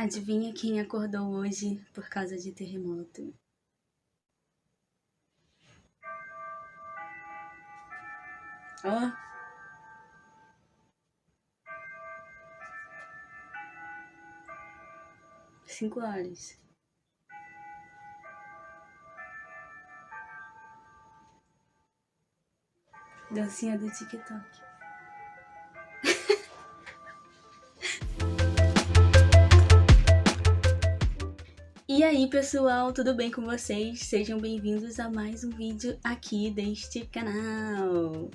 Adivinha quem acordou hoje por causa de terremoto? Ó, 5 horas. Dancinha do TikTok. E aí, pessoal, tudo bem com vocês? Sejam bem-vindos a mais um vídeo aqui deste canal.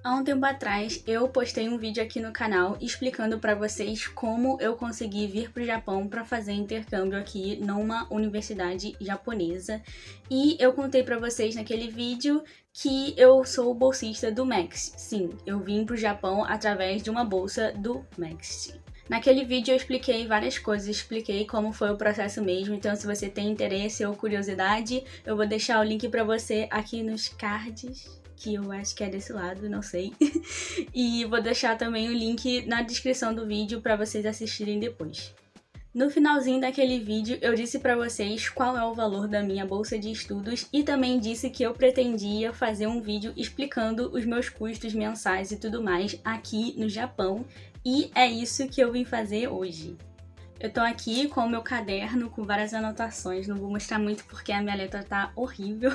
Há um tempo atrás, eu postei um vídeo aqui no canal explicando para vocês como eu consegui vir para o Japão para fazer intercâmbio aqui numa universidade japonesa. E eu contei para vocês naquele vídeo que eu sou bolsista do MEXT. Sim, eu vim para o Japão através de uma bolsa do MEXT. Naquele vídeo eu expliquei várias coisas, expliquei como foi o processo mesmo, então se você tem interesse ou curiosidade, eu vou deixar o link para você aqui nos cards, que eu acho que é desse lado, não sei. E vou deixar também o link na descrição do vídeo para vocês assistirem depois. No finalzinho daquele vídeo eu disse para vocês qual é o valor da minha bolsa de estudos e também disse que eu pretendia fazer um vídeo explicando os meus custos mensais e tudo mais aqui no Japão, e é isso que eu vim fazer hoje. Eu tô aqui com o meu caderno com várias anotações, não vou mostrar muito porque a minha letra tá horrível,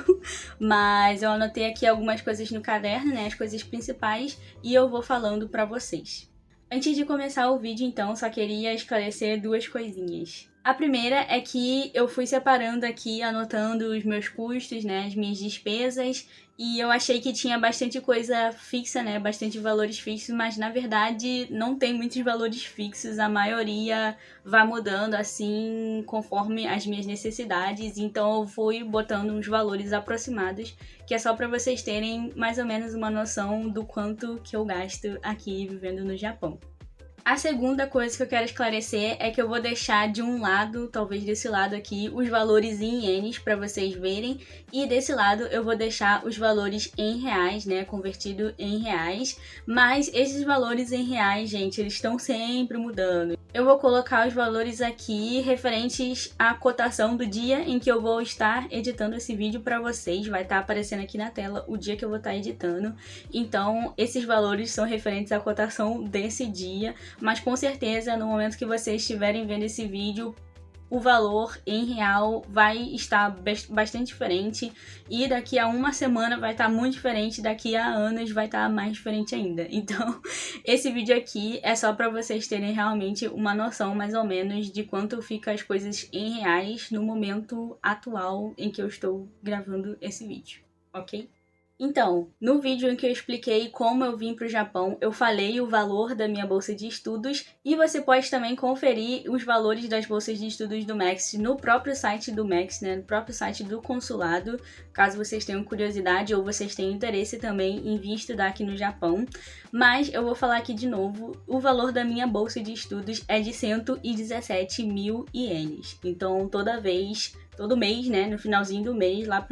mas eu anotei aqui algumas coisas no caderno, né, as coisas principais, e eu vou falando pra vocês. Antes de começar o vídeo, então, só queria esclarecer duas coisinhas. A primeira é que eu fui separando aqui, anotando os meus custos, né, as minhas despesas, e eu achei que tinha bastante coisa fixa, né, bastante valores fixos, mas na verdade não tem muitos valores fixos, a maioria vai mudando assim conforme as minhas necessidades, então eu fui botando uns valores aproximados, que é só para vocês terem mais ou menos uma noção do quanto que eu gasto aqui vivendo no Japão. A segunda coisa que eu quero esclarecer é que eu vou deixar de um lado, talvez desse lado aqui, os valores em ienes para vocês verem, e desse lado eu vou deixar os valores em reais, né, convertido em reais, mas esses valores em reais, gente, eles estão sempre mudando. Eu vou colocar os valores aqui referentes à cotação do dia em que eu vou estar editando esse vídeo para vocês, vai estar aparecendo aqui na tela o dia que eu vou estar editando, então esses valores são referentes à cotação desse dia, mas com certeza no momento que vocês estiverem vendo esse vídeo, o valor em real vai estar bastante diferente, e daqui a uma semana vai estar muito diferente, daqui a anos vai estar mais diferente ainda. Então esse vídeo aqui é só para vocês terem realmente uma noção mais ou menos de quanto fica as coisas em reais no momento atual em que eu estou gravando esse vídeo, ok? Então, no vídeo em que eu expliquei como eu vim para o Japão, eu falei o valor da minha bolsa de estudos, e você pode também conferir os valores das bolsas de estudos do MEXT no próprio site do MEXT, né, no próprio site do consulado, caso vocês tenham curiosidade ou vocês tenham interesse também em vir estudar aqui no Japão. Mas eu vou falar aqui de novo, o valor da minha bolsa de estudos é de 117 mil ienes. Então, todo mês, né, no finalzinho do mês, lá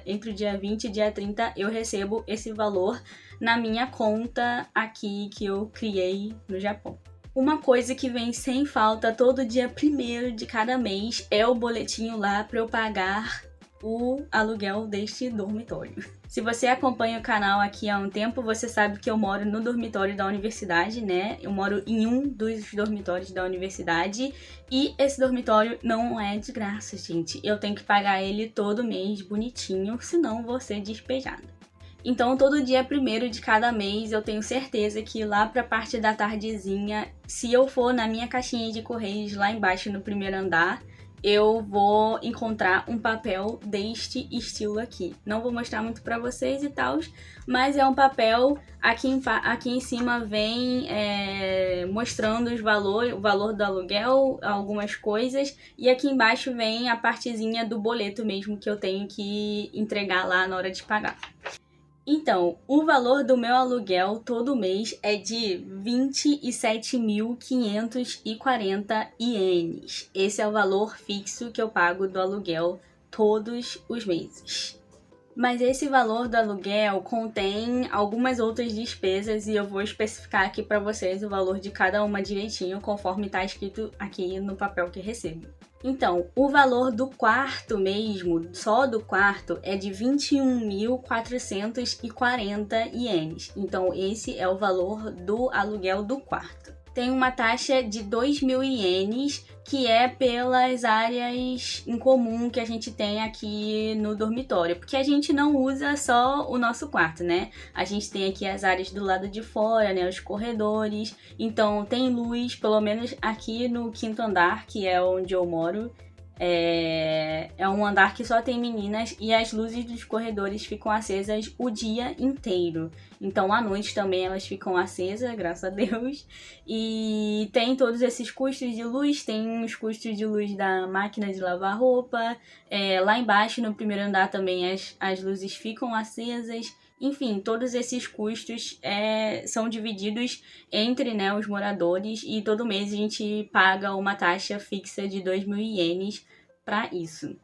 entre o dia 20 e dia 30, eu recebo esse valor na minha conta aqui que eu criei no Japão. Uma coisa que vem sem falta todo dia 1º de cada mês é o boletinho lá para eu pagar o aluguel deste dormitório. Se você acompanha o canal aqui há um tempo, você sabe que eu moro no dormitório da universidade, né? Eu moro em um dos dormitórios da universidade, e esse dormitório não é de graça, gente. Eu tenho que pagar ele todo mês bonitinho, senão vou ser despejada. Então, todo dia 1º de cada mês, eu tenho certeza que lá pra parte da tardezinha, se eu for na minha caixinha de correios lá embaixo no primeiro andar, eu vou encontrar um papel deste estilo aqui. Não vou mostrar muito pra vocês e tal, mas é um papel, aqui em cima vem mostrando o valor do aluguel, algumas coisas, e aqui embaixo vem a partezinha do boleto mesmo que eu tenho que entregar lá na hora de pagar. Então, o valor do meu aluguel todo mês é de 27.540 ienes. Esse é o valor fixo que eu pago do aluguel todos os meses. Mas esse valor do aluguel contém algumas outras despesas e eu vou especificar aqui para vocês o valor de cada uma direitinho, conforme está escrito aqui no papel que recebo. Então, o valor do quarto mesmo, só do quarto, é de 21.440 ienes. Então, esse é o valor do aluguel do quarto. Tem uma taxa de 2.000 ienes, que é pelas áreas em comum que a gente tem aqui no dormitório, porque a gente não usa só o nosso quarto, né? A gente tem aqui as áreas do lado de fora, né? Os corredores, então tem luz, pelo menos aqui no quinto andar, que é onde eu moro. É um andar que só tem meninas e as luzes dos corredores ficam acesas o dia inteiro. Então à noite também elas ficam acesas, graças a Deus. E tem todos esses custos de luz, tem os custos de luz da máquina de lavar roupa. Lá embaixo no primeiro andar também as luzes ficam acesas. Enfim, todos esses custos são divididos entre, né, os moradores e todo mês a gente paga uma taxa fixa de 2.000 ienes para isso.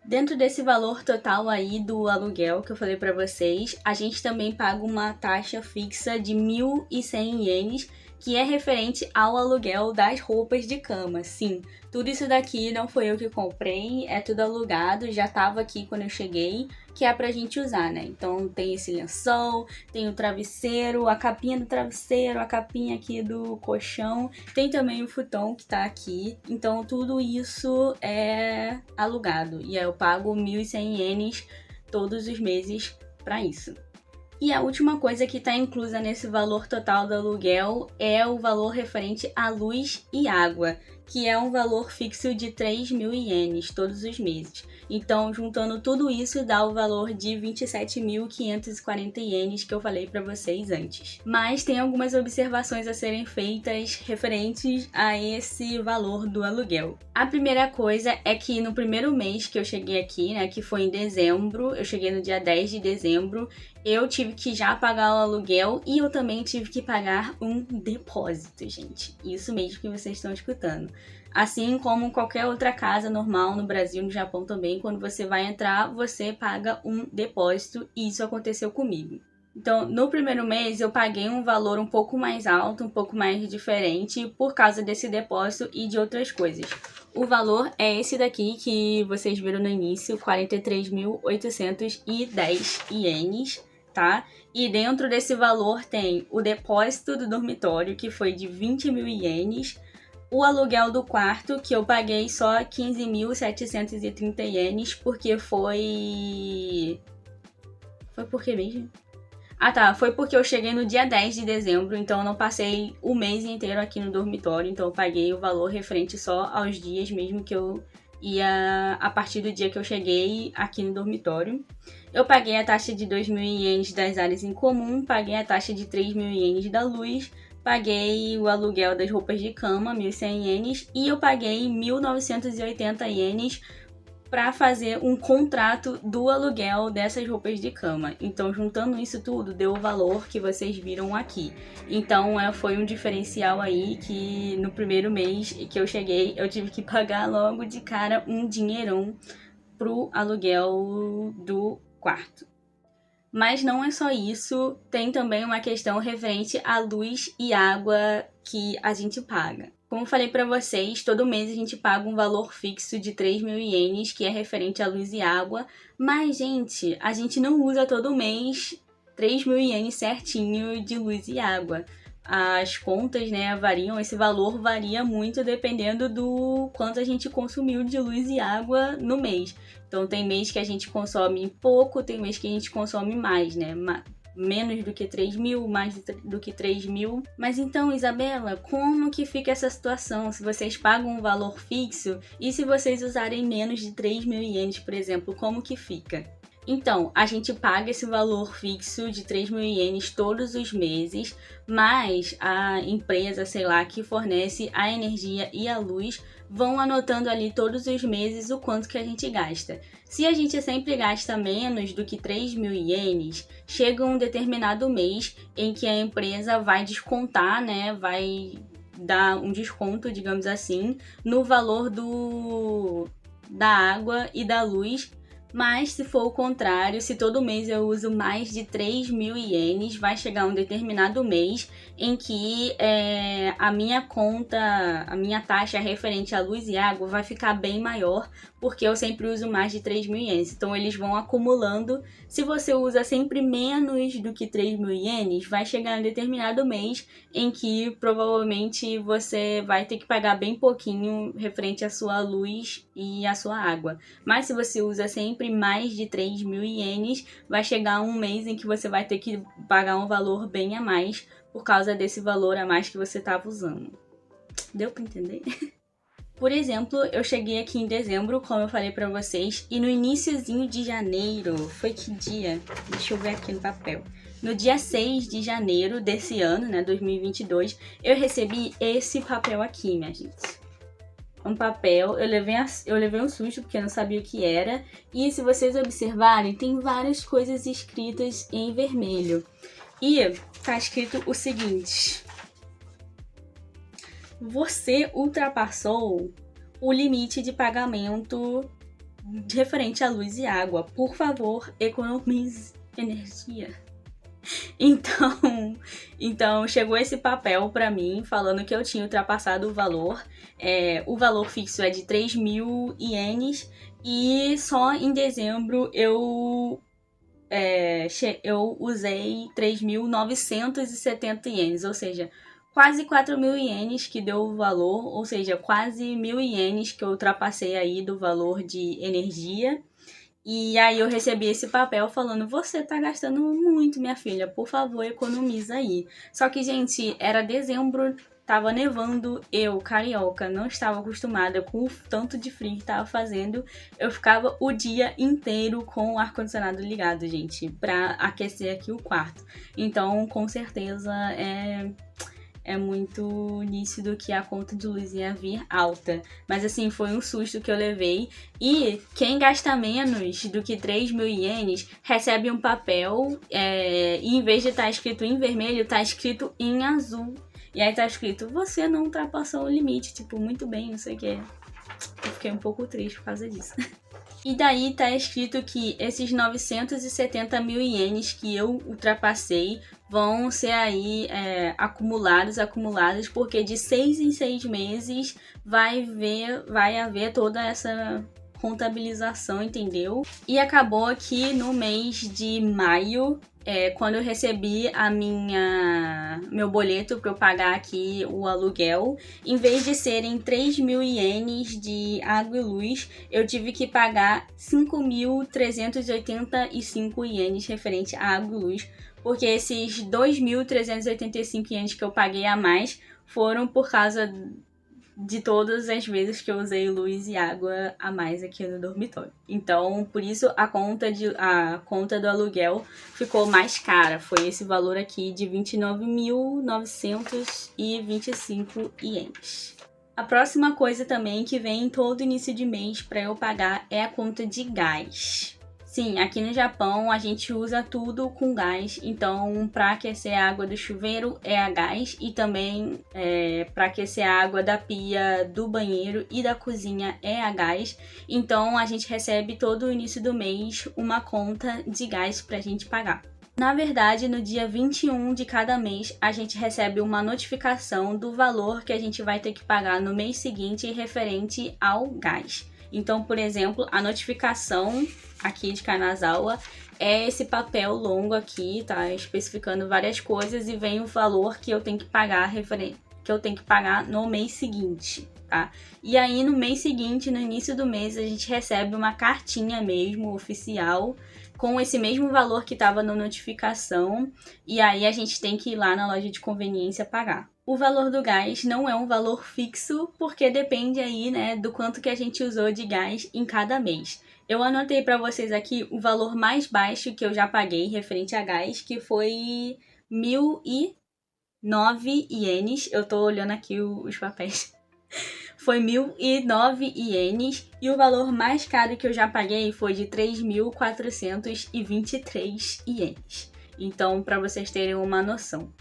Dentro desse valor total aí do aluguel que eu falei para vocês, a gente também paga uma taxa fixa de 1.100 ienes, que é referente ao aluguel das roupas de cama. Sim, tudo isso daqui não foi eu que comprei, é tudo alugado, já estava aqui quando eu cheguei, que é pra gente usar, né? Então tem esse lençol, tem o travesseiro, a capinha do travesseiro, a capinha aqui do colchão, tem também o futon que tá aqui. Então tudo isso é alugado e aí eu pago 1.100 ienes todos os meses para isso. E a última coisa que está inclusa nesse valor total do aluguel é o valor referente à luz e água, que é um valor fixo de 3.000 ienes todos os meses. Então, juntando tudo isso, dá o valor de 27.540 ienes que eu falei para vocês antes. Mas tem algumas observações a serem feitas referentes a esse valor do aluguel. A primeira coisa é que no primeiro mês que eu cheguei aqui, né, que foi em dezembro, eu cheguei no dia 10 de dezembro, eu tive que já pagar o aluguel e eu também tive que pagar um depósito, gente. Isso mesmo que vocês estão escutando. Assim como qualquer outra casa normal no Brasil, no Japão também, quando você vai entrar, você paga um depósito e isso aconteceu comigo. Então, no primeiro mês eu paguei um valor um pouco mais alto, um pouco mais diferente por causa desse depósito e de outras coisas. O valor é esse daqui que vocês viram no início, 43.810 ienes. Tá? E dentro desse valor tem o depósito do dormitório, que foi de 20.000 ienes, o aluguel do quarto, que eu paguei só 15.730 ienes, porque foi... Foi por que mesmo? Ah tá, foi porque eu cheguei no dia 10 de dezembro, então eu não passei o mês inteiro aqui no dormitório, então eu paguei o valor referente só aos dias mesmo que eu ia a partir do dia que eu cheguei aqui no dormitório. Eu paguei a taxa de 2.000 ienes das áreas em comum, paguei a taxa de 3.000 ienes da luz, paguei o aluguel das roupas de cama, 1.100 ienes, e eu paguei 1.980 ienes para fazer um contrato do aluguel dessas roupas de cama. Então, juntando isso tudo, deu o valor que vocês viram aqui. Então, foi um diferencial aí que no primeiro mês que eu cheguei, eu tive que pagar logo de cara um dinheirão pro aluguel do quarto. Mas não é só isso, tem também uma questão referente à luz e água que a gente paga. Como falei para vocês, todo mês a gente paga um valor fixo de 3.000 ienes, que é referente à luz e água. Mas, gente, a gente não usa todo mês 3.000 ienes certinho de luz e água. As contas, né, variam, esse valor varia muito dependendo do quanto a gente consumiu de luz e água no mês. Então, tem mês que a gente consome pouco, tem mês que a gente consome mais, né? Menos do que 3.000, mais do que 3.000. Mas então, Isabela, como que fica essa situação? Se vocês pagam um valor fixo e se vocês usarem menos de 3.000 ienes, por exemplo, como que fica? Então, a gente paga esse valor fixo de 3.000 ienes todos os meses, mas a empresa, sei lá, que fornece a energia e a luz vão anotando ali todos os meses o quanto que a gente gasta. Se a gente sempre gasta menos do que 3.000 ienes, chega um determinado mês em que a empresa vai descontar, né, vai dar um desconto, digamos assim, no valor da água e da luz, Mas se for o contrário, se todo mês eu uso mais de 3.000 ienes, vai chegar um determinado mês em que a minha conta, a minha taxa referente à luz e água vai ficar bem maior, porque eu sempre uso mais de 3.000 ienes. Então eles vão acumulando. Se você usa sempre menos do que 3.000 ienes, vai chegar um determinado mês em que provavelmente você vai ter que pagar bem pouquinho referente à sua luz e à sua água. Mas se você usa sempre mais de 3.000 ienes, vai chegar um mês em que você vai ter que pagar um valor bem a mais por causa desse valor a mais que você estava usando. Deu para entender? Por exemplo, eu cheguei aqui em dezembro, como eu falei pra vocês, e no iniciozinho de janeiro, foi que dia? Deixa eu ver aqui no papel. No dia 6 de janeiro desse ano, né, 2022, eu recebi esse papel aqui, minha gente. Um papel, eu levei um susto porque eu não sabia o que era. E se vocês observarem, tem várias coisas escritas em vermelho. E tá escrito o seguinte: você ultrapassou o limite de pagamento referente à luz e água. Por favor, economize energia. Então chegou esse papel para mim falando que eu tinha ultrapassado o valor. O valor fixo é de 3.000 ienes e só em dezembro eu usei 3.970 ienes, ou seja, quase 4.000 ienes que deu o valor, ou seja, quase 1.000 ienes que eu ultrapassei aí do valor de energia. E aí eu recebi esse papel falando, você tá gastando muito, minha filha, por favor, economiza aí. Só que, gente, era dezembro, tava nevando, eu, carioca, não estava acostumada com o tanto de frio que tava fazendo. Eu ficava o dia inteiro com o ar-condicionado ligado, gente, pra aquecer aqui o quarto. Então, com certeza, é muito nítido que a conta de luz ia vir alta. Mas assim, foi um susto que eu levei. E quem gasta menos do que 3.000 ienes recebe um papel e em vez de estar escrito em vermelho, tá escrito em azul. E aí tá escrito, você não ultrapassou o limite. Tipo, muito bem, não sei o que. Eu fiquei um pouco triste por causa disso. E daí tá escrito que esses 970.000 ienes que eu ultrapassei vão ser aí acumulados, porque de 6 em 6 meses vai haver toda essa contabilização, entendeu? E acabou que no mês de maio, quando eu recebi meu boleto para eu pagar aqui o aluguel, em vez de serem 3.000 ienes de água e luz, eu tive que pagar 5.385 ienes referente à água e luz, porque esses 2.385 ienes que eu paguei a mais foram por causa de todas as vezes que eu usei luz e água a mais aqui no dormitório. Então, por isso a conta do aluguel ficou mais cara. Foi esse valor aqui de 29.925 ienes. A próxima coisa também que vem todo início de mês para eu pagar é a conta de gás. Sim, aqui no Japão a gente usa tudo com gás, então para aquecer a água do chuveiro é a gás e também para aquecer a água da pia, do banheiro e da cozinha é a gás. Então a gente recebe todo o início do mês uma conta de gás para a gente pagar. Na verdade, no dia 21 de cada mês, a gente recebe uma notificação do valor que a gente vai ter que pagar no mês seguinte referente ao gás. Então, por exemplo, a notificação aqui de Kanazawa é esse papel longo aqui, tá? Especificando várias coisas e vem o valor que eu tenho que pagar no mês seguinte, tá? E aí no mês seguinte, no início do mês, a gente recebe uma cartinha mesmo, oficial, com esse mesmo valor que estava na notificação, e aí a gente tem que ir lá na loja de conveniência pagar. O valor do gás não é um valor fixo, porque depende aí, né, do quanto que a gente usou de gás em cada mês. Eu anotei para vocês aqui o valor mais baixo que eu já paguei referente a gás, que foi 1.009 ienes. Eu tô olhando aqui os papéis. Foi 1.009 ienes e o valor mais caro que eu já paguei foi de 3.423 ienes. Então, para vocês terem uma noção.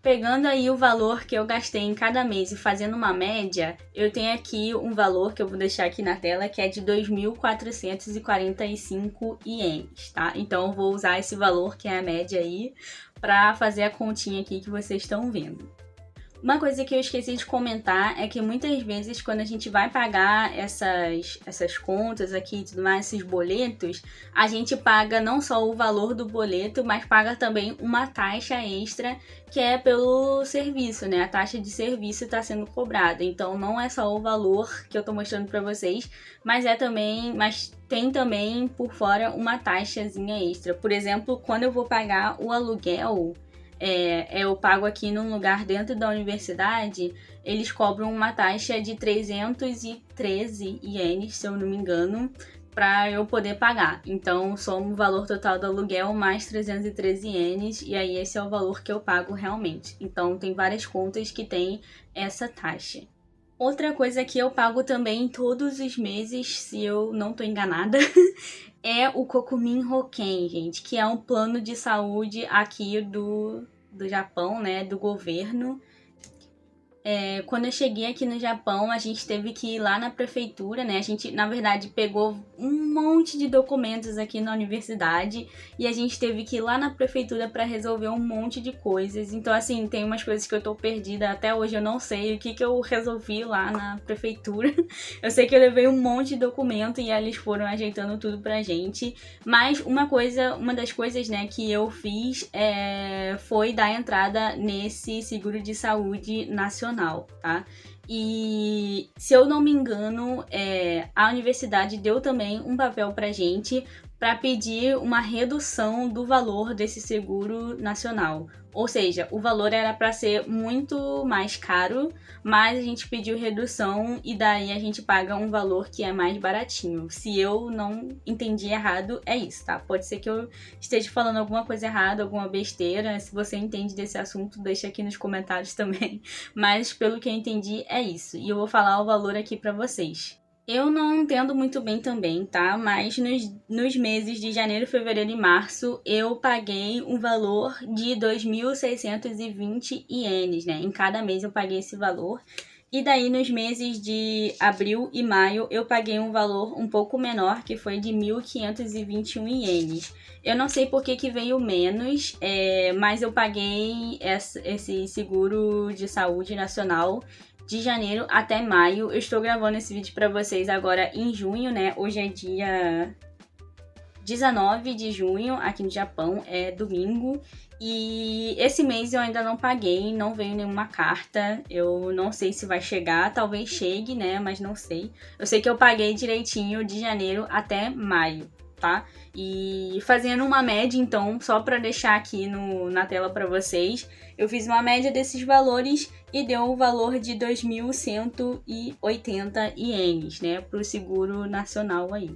Pegando aí o valor que eu gastei em cada mês e fazendo uma média, eu tenho aqui um valor que eu vou deixar aqui na tela, que é de 2.445 ienes, tá? Então eu vou usar esse valor, que é a média aí, para fazer a continha aqui que vocês estão vendo. Uma coisa que eu esqueci de comentar é que muitas vezes quando a gente vai pagar essas contas aqui e tudo mais, esses boletos, a gente paga não só o valor do boleto, mas paga também uma taxa extra que é pelo serviço, né? A taxa de serviço está sendo cobrada. Então não é só o valor que eu tô mostrando para vocês, mas tem também por fora uma taxazinha extra. Por exemplo, quando eu vou pagar o aluguel, eu pago aqui num lugar dentro da universidade, eles cobram uma taxa de 313 ienes, se eu não me engano, para eu poder pagar. Então, soma o valor total do aluguel mais 313 ienes, e aí esse é o valor que eu pago realmente. Então, tem várias contas que tem essa taxa. Outra coisa que eu pago também todos os meses, se eu não tô enganada, é o Kokumin Hoken, gente, que é um plano de saúde aqui do Japão, né, do governo. Quando eu cheguei aqui no Japão, a gente teve que ir lá na prefeitura, né? A gente, na verdade, pegou um monte de documentos aqui na universidade e a gente teve que ir lá na prefeitura para resolver um monte de coisas. Então, assim, tem umas coisas que eu tô perdida até hoje, eu não sei o que eu resolvi lá na prefeitura. Eu sei que eu levei um monte de documento e eles foram ajeitando tudo pra gente. Mas uma das coisas, né, que eu fiz foi dar entrada nesse seguro de saúde nacional. Tá? E se eu não me engano, a universidade deu também um papel pra gente para pedir uma redução do valor desse seguro nacional. Ou seja, o valor era para ser muito mais caro, mas a gente pediu redução e daí a gente paga um valor que é mais baratinho. Se eu não entendi errado, é isso, tá? Pode ser que eu esteja falando alguma coisa errada, alguma besteira. Se você entende desse assunto, deixa aqui nos comentários também. Mas pelo que eu entendi, é isso. E eu vou falar o valor aqui para vocês. Eu não entendo muito bem também, tá? Mas nos meses de janeiro, fevereiro e março, eu paguei um valor de 2.620 ienes, né? Em cada mês eu paguei esse valor. E daí, nos meses de abril e maio, eu paguei um valor um pouco menor, que foi de 1.521 ienes. Eu não sei por que veio menos, mas eu paguei esse seguro de saúde nacional de janeiro até maio. Eu estou gravando esse vídeo para vocês agora em junho, né? Hoje é dia 19 de junho, aqui no Japão, é domingo. E esse mês eu ainda não paguei, não veio nenhuma carta. Eu não sei se vai chegar, talvez chegue, né? Mas não sei. Eu sei que eu paguei direitinho de janeiro até maio, tá? E fazendo uma média, então, só para deixar aqui na tela para vocês, eu fiz uma média desses valores e deu um valor de 2.180 ienes, né, para o seguro nacional aí.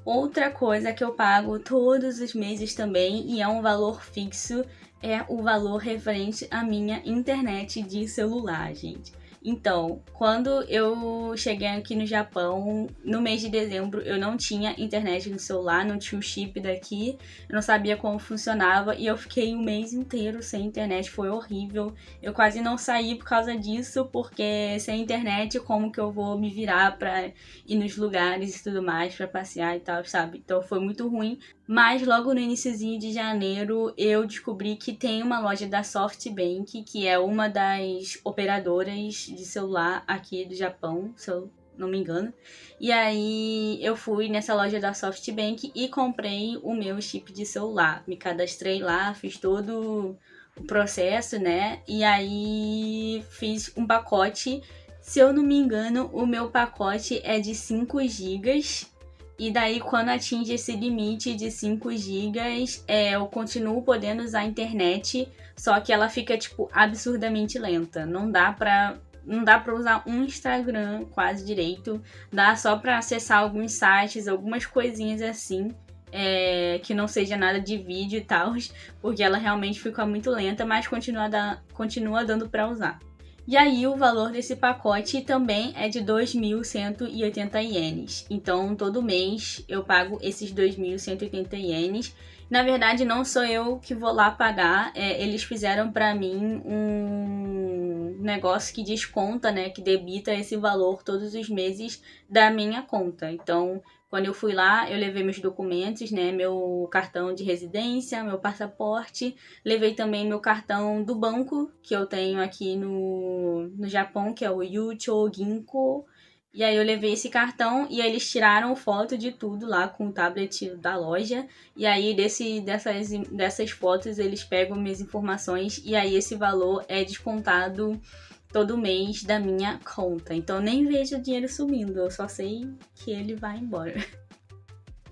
Outra coisa que eu pago todos os meses também, e é um valor fixo, é o valor referente à minha internet de celular, gente. Então, quando eu cheguei aqui no Japão, no mês de dezembro, eu não tinha internet no celular, não tinha o chip daqui, eu não sabia como funcionava e eu fiquei um mês inteiro sem internet, foi horrível. Eu quase não saí por causa disso, porque sem internet, como que eu vou me virar pra ir nos lugares e tudo mais, pra passear e tal, sabe? Então foi muito ruim. Mas logo no iniciozinho de janeiro eu descobri que tem uma loja da SoftBank, que é uma das operadoras de celular aqui do Japão, se eu não me engano. E aí eu fui nessa loja da SoftBank e comprei o meu chip de celular. Me cadastrei lá, fiz todo o processo, né? E aí fiz um pacote. Se eu não me engano, o meu pacote é de 5 GB. E daí, quando atinge esse limite de 5 GB, eu continuo podendo usar a internet, só que ela fica, tipo, absurdamente lenta. Não dá pra usar um Instagram quase direito, dá só pra acessar alguns sites, algumas coisinhas assim, que não seja nada de vídeo e tal, porque ela realmente fica muito lenta, mas continua dando pra usar. E aí o valor desse pacote também é de 2.180 ienes. Então todo mês eu pago esses 2.180 ienes. Na verdade, não sou eu que vou lá pagar, eles fizeram pra mim um negócio que desconta, né, que debita esse valor todos os meses da minha conta. Então, quando eu fui lá, eu levei meus documentos, né, meu cartão de residência, meu passaporte, levei também meu cartão do banco, que eu tenho aqui no Japão, que é o Yucho Ginko. E aí eu levei esse cartão e aí eles tiraram foto de tudo lá com o tablet da loja. E aí dessas fotos eles pegam minhas informações e aí esse valor é descontado todo mês da minha conta. Então eu nem vejo o dinheiro sumindo, eu só sei que ele vai embora.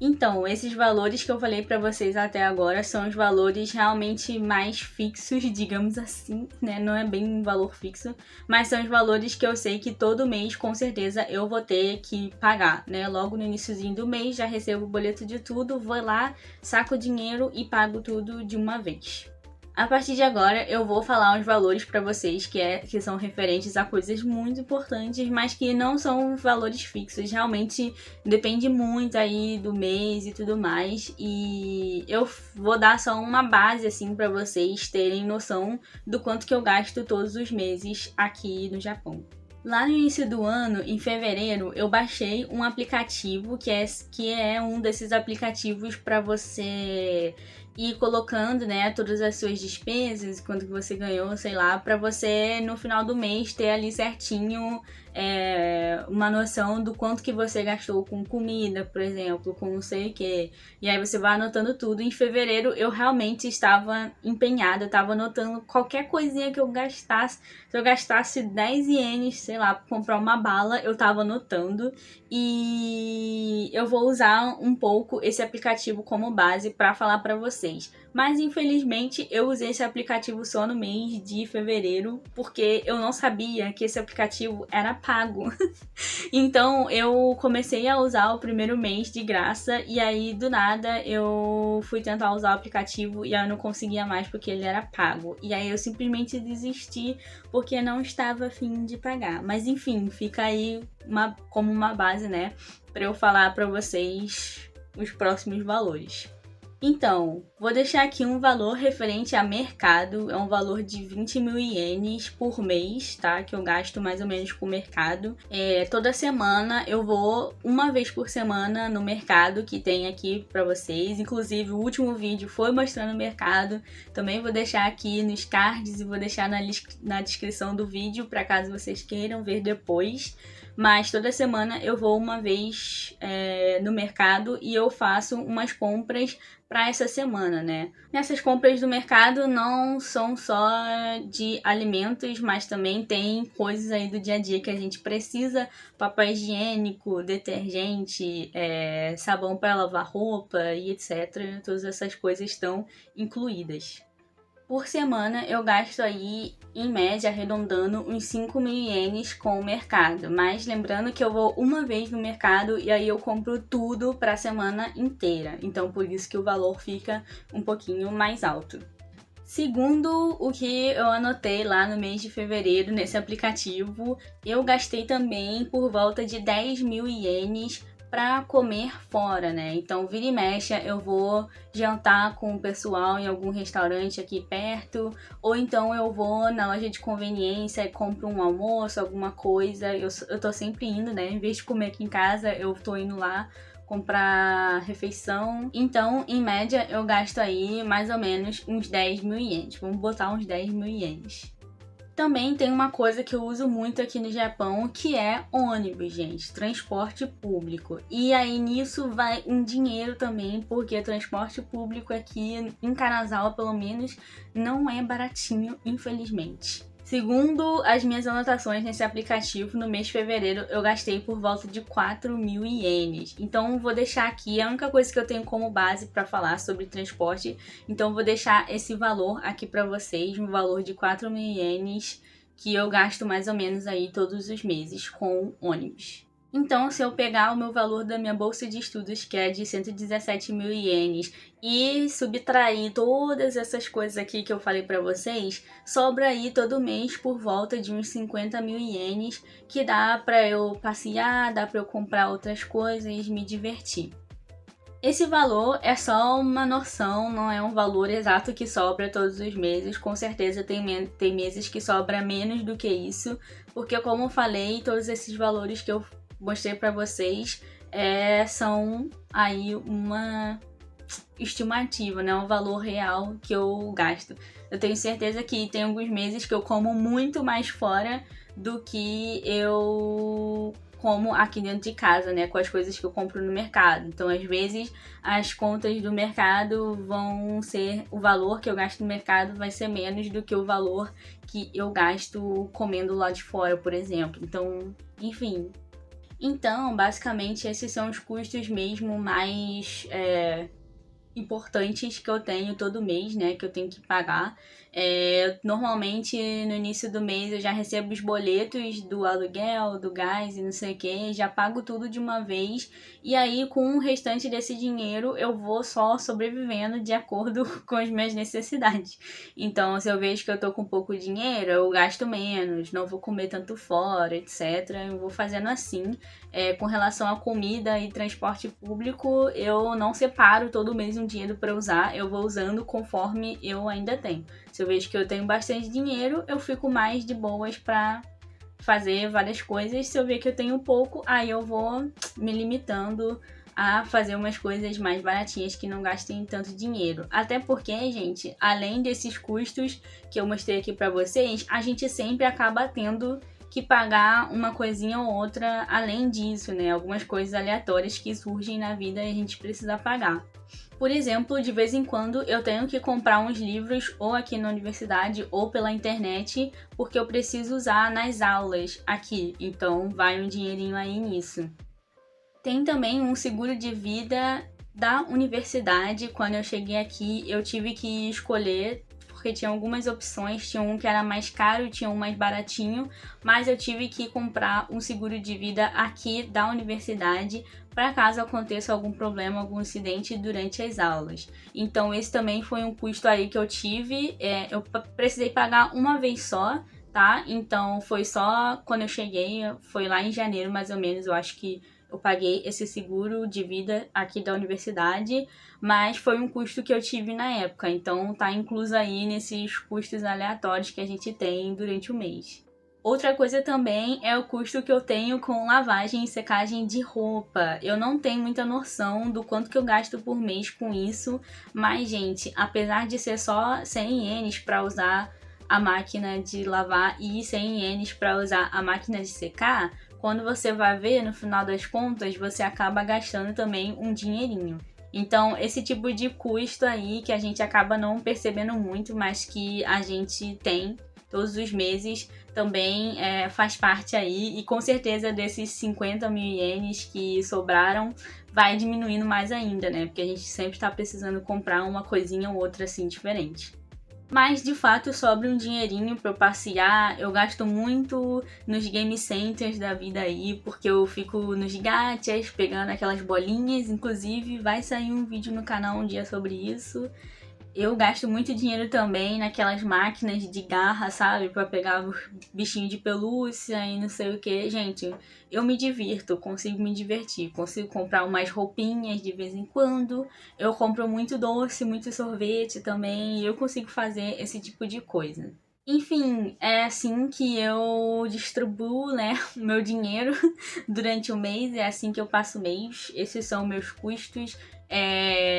Então, esses valores que eu falei pra vocês até agora são os valores realmente mais fixos, digamos assim, né? Não é bem um valor fixo, mas são os valores que eu sei que todo mês, com certeza, eu vou ter que pagar, né? Logo no iniciozinho do mês, já recebo o boleto de tudo, vou lá, saco o dinheiro e pago tudo de uma vez. A partir de agora, eu vou falar uns valores para vocês que são referentes a coisas muito importantes, mas que não são valores fixos. Realmente depende muito aí do mês e tudo mais. E eu vou dar só uma base assim para vocês terem noção do quanto que eu gasto todos os meses aqui no Japão. Lá no início do ano, em fevereiro, eu baixei um aplicativo que é um desses aplicativos para você ir colocando, né, todas as suas despesas, quanto que você ganhou, sei lá, para você no final do mês ter ali certinho uma noção do quanto que você gastou com comida, por exemplo, com não sei o que. E aí você vai anotando tudo. Em fevereiro eu realmente estava empenhada, eu estava anotando qualquer coisinha que eu gastasse. Se eu gastasse 10 ienes, sei lá, pra comprar uma bala, eu tava anotando. E eu vou usar um pouco esse aplicativo como base para falar para vocês. Mas infelizmente eu usei esse aplicativo só no mês de fevereiro, porque eu não sabia que esse aplicativo era pago. Então eu comecei a usar o primeiro mês de graça e aí do nada eu fui tentar usar o aplicativo e aí eu não conseguia mais porque ele era pago. E aí eu simplesmente desisti porque não estava a fim de pagar. Mas enfim, fica aí como uma base, né, para eu falar para vocês os próximos valores. Então, vou deixar aqui um valor referente a mercado, é um valor de 20 mil ienes por mês, tá? Que eu gasto mais ou menos com o mercado. Toda semana eu vou uma vez por semana no mercado que tem aqui pra vocês. Inclusive, o último vídeo foi mostrando o mercado. Também vou deixar aqui nos cards e vou deixar na descrição do vídeo, para caso vocês queiram ver depois. Mas toda semana eu vou uma vez no mercado e eu faço umas compras para essa semana, né? Nessas compras do mercado não são só de alimentos, mas também tem coisas aí do dia a dia que a gente precisa: papel higiênico, detergente, sabão para lavar roupa e etc. Todas essas coisas estão incluídas. Por semana eu gasto aí, em média, arredondando, uns 5 mil ienes com o mercado. Mas lembrando que eu vou uma vez no mercado e aí eu compro tudo para a semana inteira. Então por isso que o valor fica um pouquinho mais alto. Segundo o que eu anotei lá no mês de fevereiro nesse aplicativo, eu gastei também por volta de 10 mil ienes para comer fora, né? Então, vira e mexe, eu vou jantar com o pessoal em algum restaurante aqui perto, ou então eu vou na loja de conveniência e compro um almoço, alguma coisa. Eu tô sempre indo, né? Em vez de comer aqui em casa, eu tô indo lá comprar refeição. Então, em média, eu gasto aí mais ou menos uns 10 mil ienes. Vamos botar uns 10 mil ienes. Também tem uma coisa que eu uso muito aqui no Japão, que é ônibus, gente, transporte público. E aí nisso vai um dinheiro também, porque transporte público aqui em Kanazawa, pelo menos, não é baratinho, infelizmente. Segundo as minhas anotações nesse aplicativo, no mês de fevereiro eu gastei por volta de 4 mil ienes. Então vou deixar aqui, a única coisa que eu tenho como base para falar sobre transporte, então vou deixar esse valor aqui para vocês, um valor de 4 mil ienes que eu gasto mais ou menos aí todos os meses com ônibus. Então, se eu pegar o meu valor da minha bolsa de estudos, que é de 117 mil ienes, e subtrair todas essas coisas aqui que eu falei pra vocês, sobra aí todo mês por volta de uns 50 mil ienes, que dá pra eu passear, dá pra eu comprar outras coisas e me divertir. Esse valor é só uma noção, não é um valor exato que sobra todos os meses. Com certeza tem meses que sobra menos do que isso, porque como eu falei, todos esses valores que eu mostrei pra vocês são aí uma estimativa, né? Um valor real que eu gasto. Eu tenho certeza que tem alguns meses que eu como muito mais fora do que eu como aqui dentro de casa, né, com as coisas que eu compro no mercado. Então, às vezes, as contas do mercado vão ser... O valor que eu gasto no mercado vai ser menos do que o valor que eu gasto comendo lá de fora, por exemplo. Então, enfim. Então, basicamente, esses são os custos mesmo mais... importantes que eu tenho todo mês, né, que eu tenho que pagar. Normalmente no início do mês eu já recebo os boletos do aluguel, do gás e não sei o que, já pago tudo de uma vez, e aí com o restante desse dinheiro eu vou só sobrevivendo de acordo com as minhas necessidades. Então, se eu vejo que eu tô com pouco dinheiro, eu gasto menos, não vou comer tanto fora, etc. Eu vou fazendo assim. Com relação à comida e transporte público, eu não separo todo mês um dinheiro para usar, eu vou usando conforme eu ainda tenho. Se eu vejo que eu tenho bastante dinheiro, eu fico mais de boas para fazer várias coisas. Se eu ver que eu tenho pouco, aí eu vou me limitando a fazer umas coisas mais baratinhas que não gastem tanto dinheiro. Até porque, gente, além desses custos que eu mostrei aqui para vocês, a gente sempre acaba tendo que pagar uma coisinha ou outra além disso, né? Algumas coisas aleatórias que surgem na vida e a gente precisa pagar. Por exemplo, de vez em quando eu tenho que comprar uns livros ou aqui na universidade ou pela internet, porque eu preciso usar nas aulas aqui, então vai um dinheirinho aí nisso. Tem também um seguro de vida da universidade. Quando eu cheguei aqui, eu tive que escolher, porque tinha algumas opções, tinha um que era mais caro, tinha um mais baratinho, mas eu tive que comprar um seguro de vida aqui da universidade para caso aconteça algum problema, algum incidente durante as aulas. Então esse também foi um custo aí que eu tive, eu precisei pagar uma vez só, tá? Então foi só quando eu cheguei, foi lá em janeiro mais ou menos, eu acho que eu paguei esse seguro de vida aqui da universidade, mas foi um custo que eu tive na época, então tá incluso aí nesses custos aleatórios que a gente tem durante o mês. Outra coisa também é o custo que eu tenho com lavagem e secagem de roupa. Eu não tenho muita noção do quanto que eu gasto por mês com isso, mas, gente, apesar de ser só 100 ienes para usar a máquina de lavar e 100 ienes para usar a máquina de secar, quando você vai ver, no final das contas, você acaba gastando também um dinheirinho. Então, esse tipo de custo aí que a gente acaba não percebendo muito, mas que a gente tem todos os meses, também faz parte aí. E com certeza desses 50 mil ienes que sobraram, vai diminuindo mais ainda, né? Porque a gente sempre tá precisando comprar uma coisinha ou outra assim diferente. Mas, de fato, sobra um dinheirinho pra eu passear. Eu gasto muito nos game centers da vida aí, porque eu fico nos gachas, pegando aquelas bolinhas. Inclusive, vai sair um vídeo no canal um dia sobre isso. Eu gasto muito dinheiro também naquelas máquinas de garra, sabe? Pra pegar os bichinhos de pelúcia e não sei o que. Gente, eu me divirto, consigo me divertir. Consigo comprar umas roupinhas de vez em quando. Eu compro muito doce, muito sorvete também. E eu consigo fazer esse tipo de coisa. Enfim, é assim que eu distribuo, né, o meu dinheiro durante o mês. É assim que eu passo o mês. Esses são meus custos.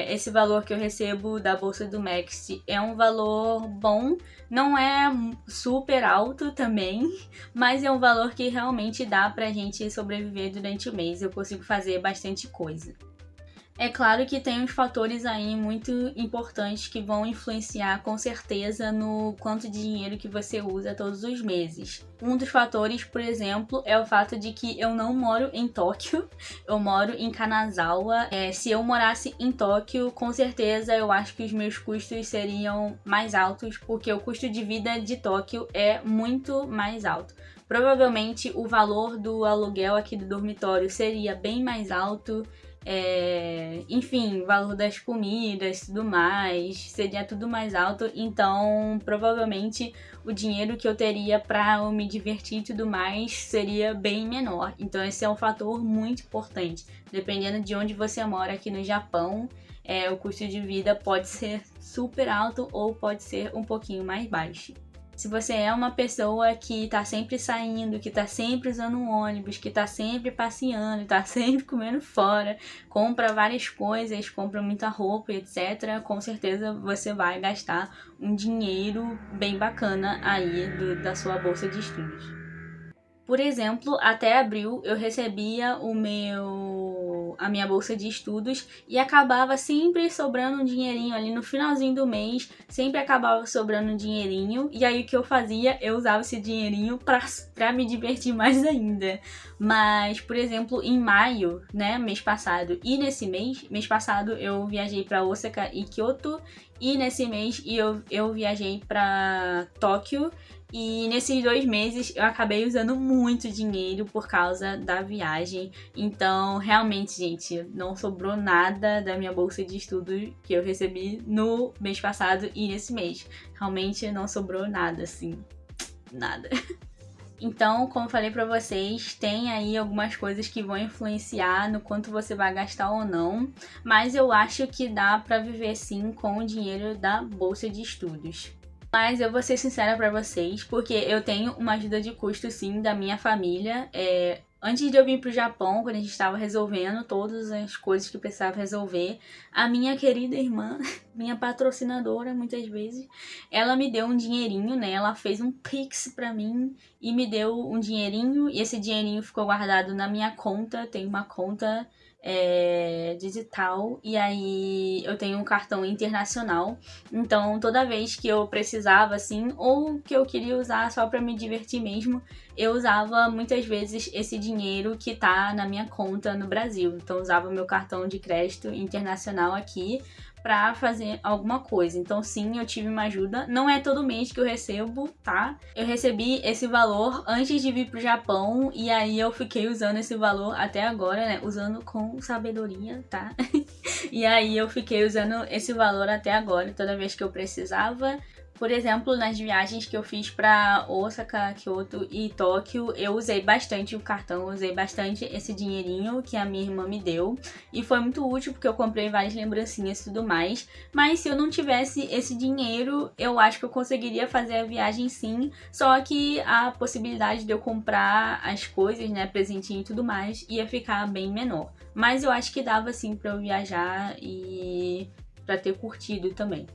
Esse valor que eu recebo da bolsa do Max é um valor bom, não é super alto também, mas é um valor que realmente dá pra gente sobreviver durante o mês. Eu consigo fazer bastante coisa. É claro que tem uns fatores aí muito importantes que vão influenciar com certeza no quanto de dinheiro que você usa todos os meses. Um dos fatores, por exemplo, é o fato de que eu não moro em Tóquio, eu moro em Kanazawa. Se eu morasse em Tóquio, com certeza eu acho que os meus custos seriam mais altos, porque o custo de vida de Tóquio é muito mais alto. Provavelmente o valor do aluguel aqui do dormitório seria bem mais alto. enfim, valor das comidas, tudo mais, seria tudo mais alto, então provavelmente o dinheiro que eu teria para eu me divertir e tudo mais seria bem menor. Então esse é um fator muito importante. Dependendo de onde você mora aqui no Japão, o custo de vida pode ser super alto ou pode ser um pouquinho mais baixo. Se você é uma pessoa que tá sempre saindo, que tá sempre usando um ônibus, que tá sempre passeando, tá sempre comendo fora, compra várias coisas, compra muita roupa, etc., com certeza você vai gastar um dinheiro bem bacana aí da sua bolsa de estudos. Por exemplo, até abril eu recebia a minha bolsa de estudos e acabava sempre sobrando um dinheirinho ali no finalzinho do mês, sempre acabava sobrando um dinheirinho, e aí o que eu fazia? Eu usava esse dinheirinho pra me divertir mais ainda. Mas, por exemplo, em maio, né, mês passado, e nesse mês passado eu viajei pra Osaka e Kyoto, e nesse mês eu viajei pra Tóquio. E nesses 2 meses eu acabei usando muito dinheiro por causa da viagem. Então, realmente, gente, não sobrou nada da minha bolsa de estudo que eu recebi no mês passado e nesse mês. Realmente não sobrou nada, assim. Nada. Então, como falei pra vocês, tem aí algumas coisas que vão influenciar no quanto você vai gastar ou não. Mas eu acho que dá pra viver sim com o dinheiro da bolsa de estudos. Mas eu vou ser sincera pra vocês, porque eu tenho uma ajuda de custo sim da minha família. Antes de eu vir pro Japão, quando a gente estava resolvendo todas as coisas que precisava resolver, a minha querida irmã, minha patrocinadora muitas vezes, ela me deu um dinheirinho, né? Ela fez um Pix pra mim e me deu um dinheirinho, e esse dinheirinho ficou guardado na minha conta. Tem uma conta digital, e aí eu tenho um cartão internacional, então toda vez que eu precisava assim, ou que eu queria usar só pra me divertir mesmo, eu usava muitas vezes esse dinheiro que tá na minha conta no Brasil. Então eu usava meu cartão de crédito internacional aqui pra fazer alguma coisa. Então sim, eu tive uma ajuda. Não é todo mês que eu recebo, tá? Eu recebi esse valor antes de vir pro Japão, e aí eu fiquei usando esse valor até agora, né? Usando com sabedoria, tá? E aí eu fiquei usando esse valor até agora, toda vez que eu precisava. Por exemplo, nas viagens que eu fiz para Osaka, Kyoto e Tóquio, eu usei bastante o cartão, usei bastante esse dinheirinho que a minha irmã me deu. E foi muito útil porque eu comprei várias lembrancinhas e tudo mais. Mas se eu não tivesse esse dinheiro, eu acho que eu conseguiria fazer a viagem sim. Só que a possibilidade de eu comprar as coisas, né, presentinho e tudo mais, ia ficar bem menor. Mas eu acho que dava sim para eu viajar e para ter curtido também.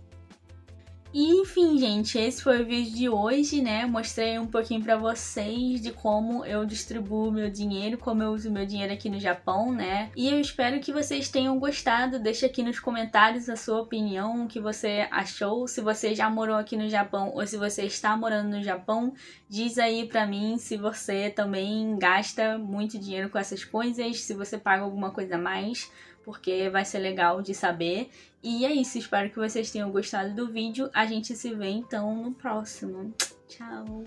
E enfim, gente, esse foi o vídeo de hoje, né? Mostrei um pouquinho pra vocês de como eu distribuo meu dinheiro, como eu uso meu dinheiro aqui no Japão, né? E eu espero que vocês tenham gostado. Deixa aqui nos comentários a sua opinião, o que você achou. Se você já morou aqui no Japão ou se você está morando no Japão, diz aí pra mim se você também gasta muito dinheiro com essas coisas, se você paga alguma coisa a mais, porque vai ser legal de saber. E é isso, espero que vocês tenham gostado do vídeo. A gente se vê então no próximo. Tchau!